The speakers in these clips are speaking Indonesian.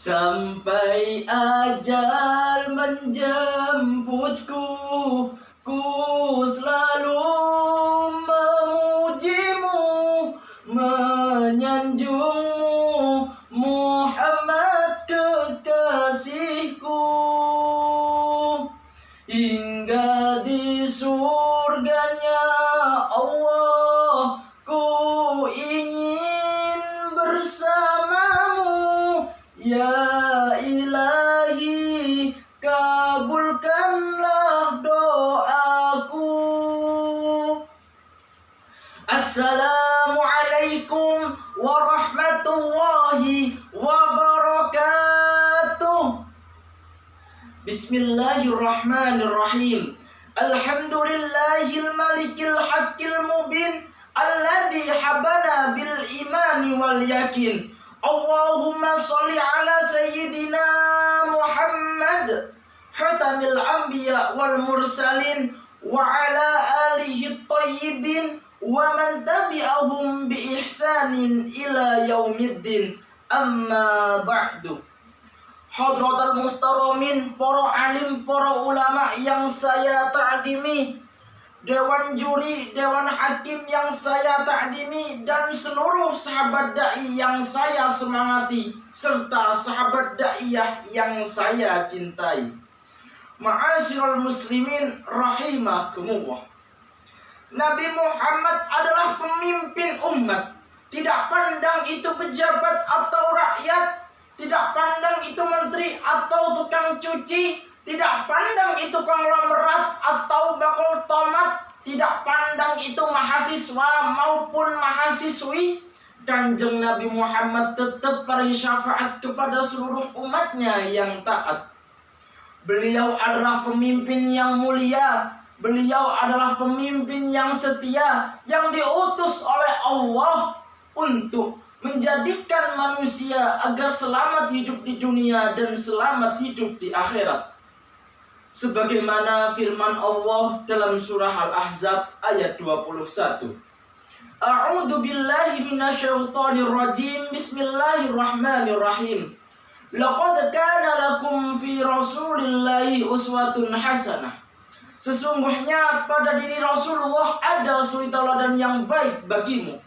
Sampai ajal menjemputku, ku selalu memujimu, menyanjungmu, Muhammad kekasihku. Hingga di surganya Allah, ku ingin bersamamu. Ya Ilahi, kabulkanlah doaku. Assalamualaikum warahmatullahi wabarakatuh. Bismillahirrahmanirrahim. Alhamdulillahil malikil haqqil mubin, alladhi habana bil imani wal yakin. Allahumma sholli ala sayyidina Muhammad khatamil anbiya wal mursalin wa ala alihi thayyibin wa man tabi'ahum bi ihsanin ila yaumiddin. Amma ba'du. Hadratal muhtaramin, para alim, para ulama yang saya ta'dimi, dewan juri, dewan hakim yang saya ta'dimi, dan seluruh sahabat da'i yang saya semangati, serta sahabat da'iyah yang saya cintai. Ma'asyiral muslimin rahimakumullah. Nabi Muhammad adalah pemimpin umat. Tidak pandang itu pejabat atau rakyat, tidak pandang itu menteri atau tukang cuci, tidak pandang itu konglomerat atau bakul tomat, tidak pandang itu mahasiswa maupun mahasiswi. Kanjeng Nabi Muhammad tetap beri syafaat kepada seluruh umatnya yang taat. Beliau adalah pemimpin yang mulia, beliau adalah pemimpin yang setia, yang diutus oleh Allah untuk menjadikan manusia agar selamat hidup di dunia dan selamat hidup di akhirat. Sebagaimana firman Allah dalam surah Al-Ahzab ayat 21. A'udzu billahi minasyaitonir rajim. Bismillahirrahmanirrahim. Laqad kana lakum fi Rasulillahi uswatun hasanah. Sesungguhnya pada diri Rasulullah ada suri tauladan yang baik bagimu.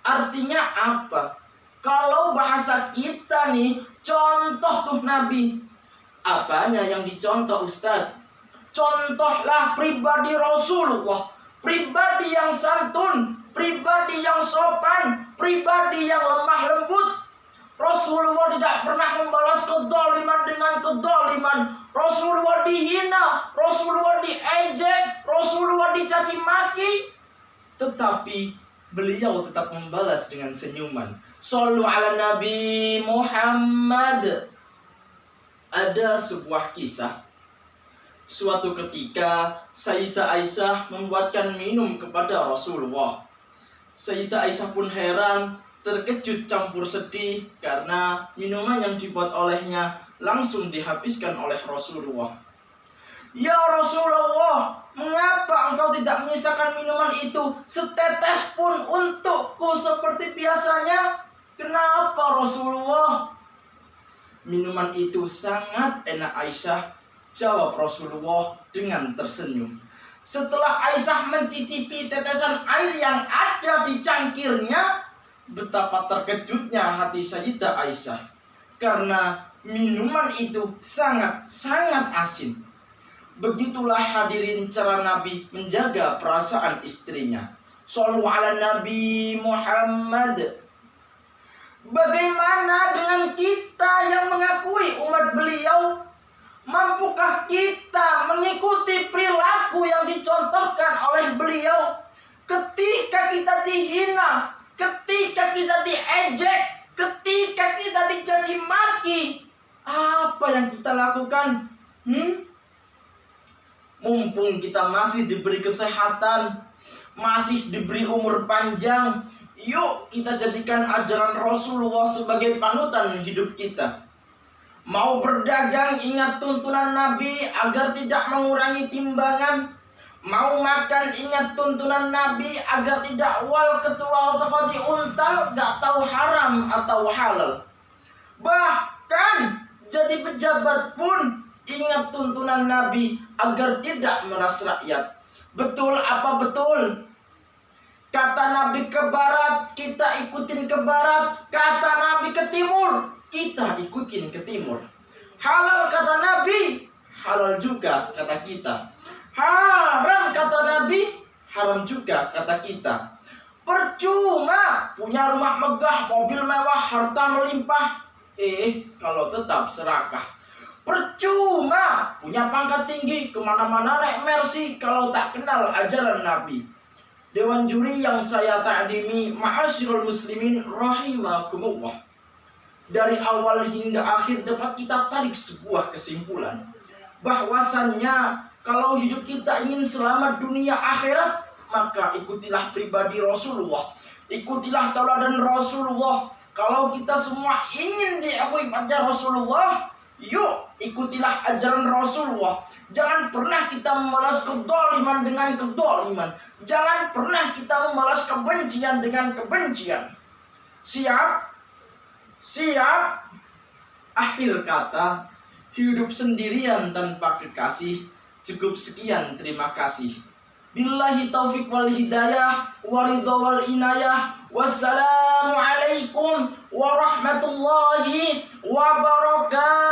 Artinya apa? Kalau bahasa kita nih, contoh tuh Nabi. Apanya yang dicontoh Ustadz? Contohlah pribadi Rasulullah. Pribadi yang santun, pribadi yang sopan, pribadi yang lemah lembut. Rasulullah tidak pernah membalas kedoliman dengan kedoliman. Rasulullah dihina, Rasulullah diejek, Rasulullah dicaci maki, tetapi beliau tetap membalas dengan senyuman. Shallu ala Nabi Muhammad. Ada sebuah kisah. Suatu ketika Sayyidah Aisyah membuatkan minum kepada Rasulullah. Sayyidah Aisyah pun heran, terkejut campur sedih karena minuman yang dibuat olehnya langsung dihabiskan oleh Rasulullah. Ya Rasulullah, mengapa engkau tidak menyisakan minuman itu setetes pun untukku seperti biasanya? Kenapa Rasulullah? Minuman itu sangat enak Aisyah, jawab Rasulullah dengan tersenyum. Setelah Aisyah mencicipi tetesan air yang ada di cangkirnya, betapa terkejutnya hati Sayyidah Aisyah, karena minuman itu sangat asin. Begitulah hadirin cara Nabi menjaga perasaan istrinya. Shallu ala Nabi Muhammad. Bagaimana dengan kita yang mengakui umat beliau? Mampukah kita mengikuti perilaku yang dicontohkan oleh beliau? Ketika kita dihina, ketika kita diejek, ketika kita dicaci maki, apa yang kita lakukan? Mumpung kita masih diberi kesehatan, masih diberi umur panjang, yuk kita jadikan ajaran Rasulullah sebagai panutan hidup kita. Mau berdagang, ingat tuntunan Nabi agar tidak mengurangi timbangan. Mau makan, ingat tuntunan Nabi agar tidak wal ketua atau diuntal, gak tahu haram atau halal. Bahkan Bahkan jadi pejabat pun ingat tuntunan Nabi agar tidak meras rakyat. Betul apa betul? Kata Nabi ke barat, kita ikutin ke barat. Kata Nabi ke timur, kita ikutin ke timur. Halal kata Nabi, halal juga kata kita. Haram kata Nabi, haram juga kata kita. Percuma punya rumah megah, mobil mewah, harta melimpah, kalau tetap serakah. Percuma punya pangkat tinggi, kemana-mana naik Mercy, kalau tak kenal ajaran Nabi. Dewan juri yang saya ta'dimi, ma'asyiral muslimin rahimakumullah. Dari awal hingga akhir dapat kita tarik sebuah kesimpulan, bahwasannya kalau hidup kita ingin selamat dunia akhirat, maka ikutilah pribadi Rasulullah, ikutilah tauladan Rasulullah. Kalau kita semua ingin diakui pada Rasulullah, yuk ikutilah ajaran Rasulullah. Jangan pernah kita membalas kedoliman dengan kedoliman. Jangan pernah kita membalas kebencian dengan kebencian. Siap? Siap? Akhir kata, hidup sendirian tanpa kekasih. Cukup sekian, terima kasih. Billahi taufiq wal hidayah, waridha wal inayah. Wassalamualaikum warahmatullahi wabarakatuh.